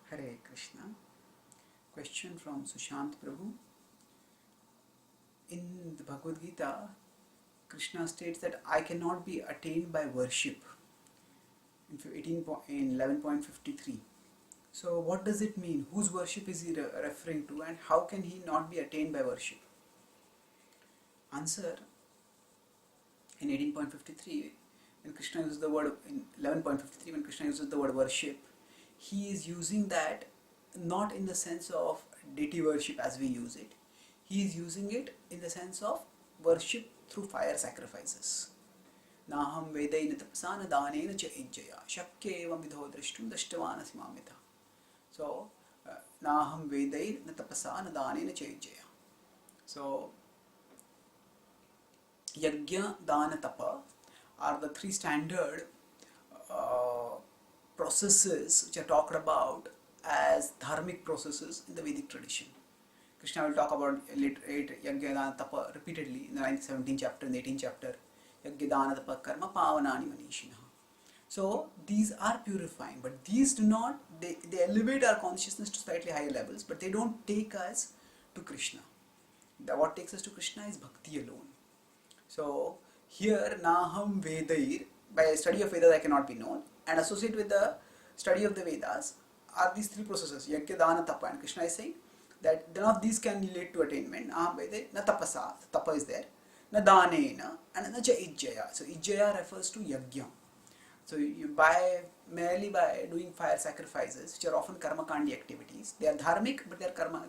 Hare Krishna. Question from Sushant Prabhu. In the Bhagavad Gita, Krishna states that I cannot be attained by worship in 11.53. So what does it mean? Whose worship is he referring to, and how can he not be attained by worship? Answer: in 18.53, when Krishna uses the word, in 11.53, when Krishna uses the word worship, he is using that not in the sense of deity worship as we use it. He is using it in the sense of worship through fire sacrifices. Naham vedaina tapasana danena cha ijjaya shakya evam vidho drashtum dashtavanasi mamita. So, Naham vedaina tapasana danena cha ijjaya. So, Yajna, Dana, Tapa are the three standard processes which are talked about as dharmic processes in the Vedic tradition. Krishna will talk about Yajna, Dana, Tapa repeatedly in the 9th, 17th chapter and the 18th chapter. Yajna, Dana, Tapa, Karma, Pavanani, Manishinaha. So these are purifying, but these do not, they elevate our consciousness to slightly higher levels, but they don't take us to Krishna. What takes us to Krishna is bhakti alone. So here Naham Vedair, by study of Vedas I cannot be known, and associate with the study of the Vedas are these three processes, Yajna, Dana, Tapa, and Krishna is saying that none of these can lead to attainment. Naham Vedair, na tapasa, Tapa is there, na danena, and na cha ijjaya. So ijjaya refers to Yajna. So you merely by doing fire sacrifices, which are often karma kandi activities, they are dharmic, but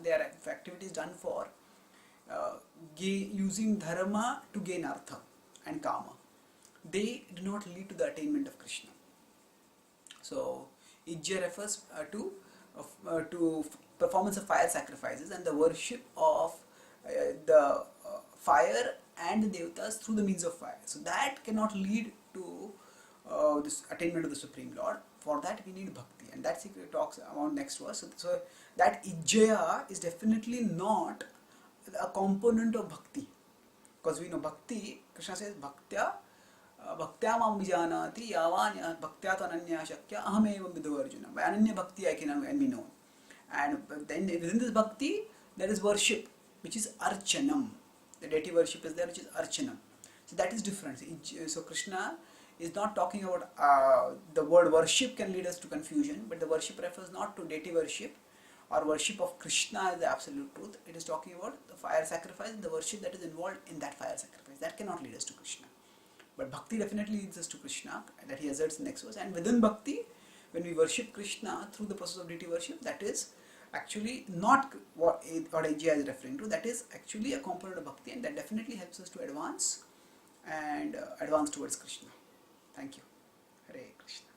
they are activities done for using dharma to gain artha and kama. They do not lead to the attainment of Krishna. So ijja refers to performance of fire sacrifices and the worship of the fire and the devatas through the means of fire. So that cannot lead to this attainment of the Supreme Lord. For that we need bhakti, and that's he talks about next verse. So that ijjaya is definitely not a component of bhakti, because we know bhakti, Krishna says bhaktya mam vijanati yavanya bhaktya ananya shakya aham evam vidho arjuna. By ananya bhakti I can be known, and then within this bhakti there is worship, which is archanam. The deity worship is there, which is archanam. So that is different. So Krishna is not talking about the word worship can lead us to confusion, but the worship refers not to deity worship or worship of Krishna as the absolute truth. It is talking about the fire sacrifice and the worship that is involved in that fire sacrifice. That cannot lead us to Krishna. But bhakti definitely leads us to Krishna, that he asserts in the next verse. And within bhakti, when we worship Krishna through the process of deity worship, that is actually not what Ajya is referring to. That is actually a component of bhakti, and that definitely helps us to advance and advance towards Krishna. Thank you. Hare Krishna.